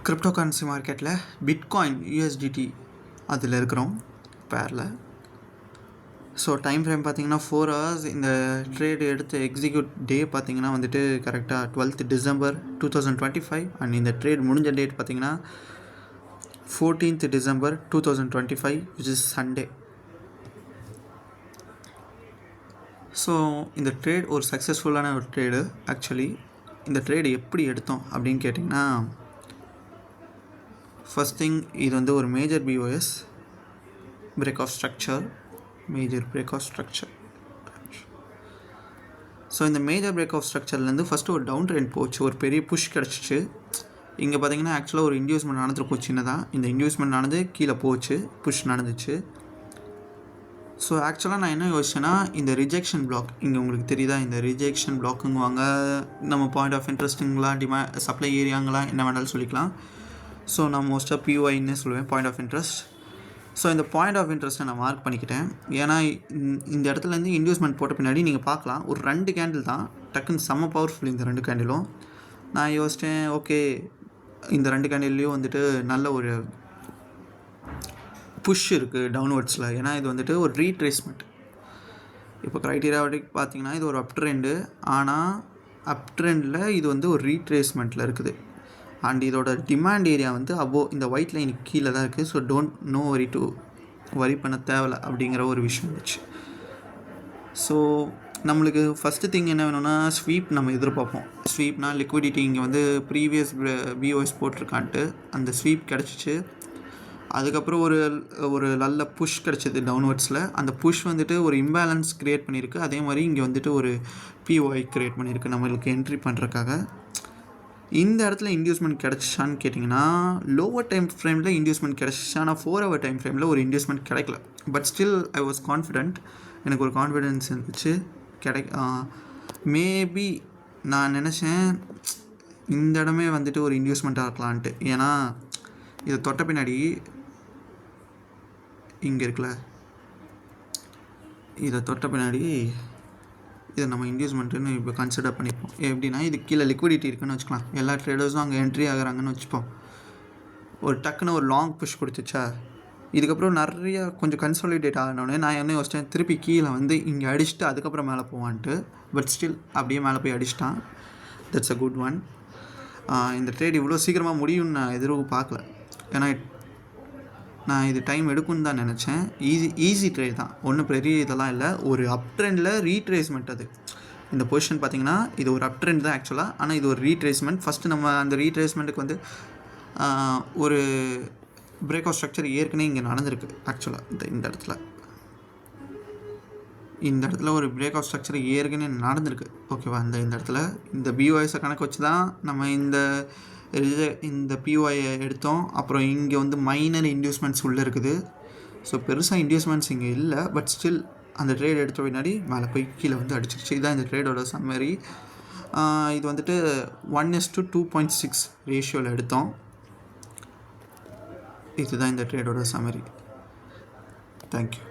Crypto currency மார்க்கெட்டில் bitcoin USDT அதில் இருக்கிறோம் பேரில். ஸோ டைம் ஃப்ரேம் பார்த்திங்கன்னா 4 hours. இந்த ட்ரேடு எடுத்து எக்ஸிக்யூட் டே பார்த்திங்கன்னா வந்துட்டு கரெக்டாக 12th December 2025 அண்ட் இந்த ட்ரேட் முடிஞ்ச டேட் பார்த்திங்கன்னா 14th December 2025 which is Sunday. So இந்த ட்ரேட் ஒரு சக்ஸஸ்ஃபுல்லான ஒரு ட்ரேடு. ஆக்சுவலி இந்த ட்ரேடு எப்படி எடுத்தோம் அப்படின்னு கேட்டிங்கன்னா, ஃபர்ஸ்ட் திங் இது வந்து ஒரு major POS break of structure. So இந்த மேஜர் பிரேக் ஆஃப் ஸ்ட்ரக்சர்லேருந்து ஃபஸ்ட்டு ஒரு டவுன் ட்ரெண்ட் போச்சு, ஒரு பெரிய புஷ் கிடச்சிச்சு. இங்கே பார்த்தீங்கன்னா ஆக்சுவலாக ஒரு இன்டியூஸ்மெண்ட் நடந்துருக்கும் சின்னதாக. இந்த இன்டியூஸ்மெண்ட் நடந்து கீழே போச்சு, புஷ் நடந்துச்சு. ஸோ ஆக்சுவலாக நான் என்ன யோசிச்சேன்னா, இந்த ரிஜெக்ஷன் பிளாக் இங்கே உங்களுக்கு தெரியுதா, இந்த ரிஜெக்ஷன் பிளாக்குங்குவாங்க. நம்ம பாயிண்ட் ஆஃப் இன்ட்ரெஸ்ட்டுங்களா, சப்ளை ஏரியாங்களா, என்ன வேணாலும் சொல்லிக்கலாம். ஸோ நான் மோஸ்ட்டாக பிஒய்ன்னு சொல்லுவேன், பாயிண்ட் ஆஃப் இன்ட்ரெஸ்ட். ஸோ இந்த பாயிண்ட் ஆஃப் இன்ட்ரெஸ்ட்டை நான் மார்க் பண்ணிக்கிட்டேன். ஏன்னா இந்த இடத்துலேருந்து இன்டியூஸ்மெண்ட் போட்ட பின்னாடி நீங்கள் பார்க்கலாம், ஒரு 2 கேண்டில் தான் டக்குன்னு செம்ம பவர்ஃபுல். இந்த 2 கேண்டிலும் நான் யோசித்தேன், ஓகே இந்த 2 கேண்டில்லையும் வந்துட்டு நல்ல ஒரு புஷ் இருக்குது டவுன்வர்ட்ஸில். ஏன்னா இது வந்துட்டு ஒரு ரீட்ரேஸ்மெண்ட். இப்போ க்ரைட்டீரியா வரைக்கும் பார்த்தீங்கன்னா இது ஒரு அப் ட்ரெண்டு, ஆனால் அப் ட்ரெண்டில் இது வந்து ஒரு ரீட்ரேஸ்மெண்ட்டில் இருக்குது. அண்ட் இதோட டிமாண்ட் ஏரியா வந்து இந்த ஒயிட் லைனுக்கு கீழே தான் இருக்குது. ஸோ நோ வரி பண்ண தேவையில்லை அப்படிங்கிற ஒரு விஷயம் இருந்துச்சு. ஸோ நம்மளுக்கு ஃபஸ்ட்டு திங் என்ன வேணும்னா, ஸ்வீப் நம்ம எதிர்பார்ப்போம். ஸ்வீப்னால் லிக்விடிட்டி இங்கே வந்து ப்ரீவியஸ் பிஓஎஸ் போட்டிருக்கான்ட்டு அந்த ஸ்வீப் கிடச்சிச்சு. அதுக்கப்புறம் ஒரு நல்ல புஷ் கிடச்சிது டவுன்வர்ட்ஸில். அந்த புஷ் வந்துட்டு ஒரு இம்பேலன்ஸ் க்ரியேட் பண்ணியிருக்கு. அதே மாதிரி இங்கே வந்துட்டு ஒரு பிஓஐ க்ரியேட் பண்ணியிருக்கு நம்மளுக்கு என்ட்ரி பண்ணுறதுக்காக. இந்த இடத்துல இன்டியூஸ்மெண்ட் கிடச்சிச்சான்னு கேட்டிங்கன்னா, லோவர் டைம் ஃப்ரேமில் இன்டியூஸ்மெண்ட் கிடச்சிச்சு, ஆனால் 4 hour டைம் ஃப்ரேமில் ஒரு இன்டியூஸ்மெண்ட் கிடைக்கல. But still I was confident. எனக்கு ஒரு கான்ஃபிடென்ஸ் இருந்துச்சு மேபி நான் நினச்சேன் இந்த இடமே வந்துட்டு ஒரு இன்டியூஸ்மெண்ட்டாக இருக்கலான்ட்டு. ஏன்னா இதை தொட்ட பின்னாடி இங்கே இருக்குல்ல, இதை தொட்ட பின்னாடி இதை நம்ம இன்டியூஸ்மெண்ட்டுன்னு இப்போ கன்சிடர் பண்ணிப்போம். எப்படின்னா, இது கீழே லிக்விடிட்டி இருக்குன்னு வச்சுக்கலாம். எல்லா ட்ரேடர்ஸும் அங்கே என்ட்ரி ஆகிறாங்கன்னு வச்சுப்போம். ஒரு டக்குன்னு ஒரு லாங் புஷ் கொடுத்துச்சா, இதுக்கப்புறம் நிறைய கொஞ்சம் கன்சாலிடேட் ஆகினோடனே நான் என்ன யோசித்தேன், திருப்பி கீழே வந்து இங்கே அடிச்சுட்டு அதுக்கப்புறம் மேலே போவான்ட்டு. பட் ஸ்டில் அப்படியே மேலே போய் அடிச்சிட்டான். That's a good one. இந்த ட்ரேட் இவ்வளோ சீக்கிரமாக முடியும்னு நான் எதிர்ப்பு பார்க்கல. ஏன்னா நான் இது டைம் எடுக்கும்னு தான் நினச்சேன். ஈஸி ட்ரேட் தான், ஒன்றும் பெரிய இதெல்லாம் இல்லை. ஒரு அப் ட்ரெண்டில் ரீட்ரேஸ்மெண்ட். அது இந்த பொசிஷன் பார்த்திங்கன்னா இது ஒரு அப் ட்ரெண்ட் தான் ஆக்சுவலாக, ஆனால் இது ஒரு ரீட்ரேஸ்மெண்ட். ஃபஸ்ட்டு நம்ம அந்த ரீட்ரேஸ்மெண்ட்டுக்கு வந்து ஒரு பிரேக் ஆஃப் ஸ்ட்ரக்சர் ஏற்கனவே இங்கே நடந்திருக்கு. ஆக்சுவலாக இந்த இடத்துல ஒரு பிரேக் ஆஃப் ஸ்ட்ரக்சர் ஏற்கனவே நடந்திருக்கு. ஓகேவா, இந்த இடத்துல இந்த பிஓஎஸை கணக்கு வச்சு தான் நம்ம இந்த பிஓஐயை எடுத்தோம். அப்புறம் இங்கே வந்து மைனர் இன்டியூஸ்மெண்ட்ஸ் உள்ளே இருக்குது. ஸோ பெருசாக இன்டியூஸ்மெண்ட்ஸ் இங்கே இல்லை. பட் ஸ்டில் அந்த ட்ரேட் எடுத்த பின்னாடி மேலே போய் கீழே வந்து அடிச்சிருச்சு. இதுதான் இந்த ட்ரேடோட சம்மரி. இது வந்துட்டு 1:2.6 ரேஷியோவில் எடுத்தோம். இதுதான் இந்த ட்ரேடோட சம்மரி. தேங்க்யூ.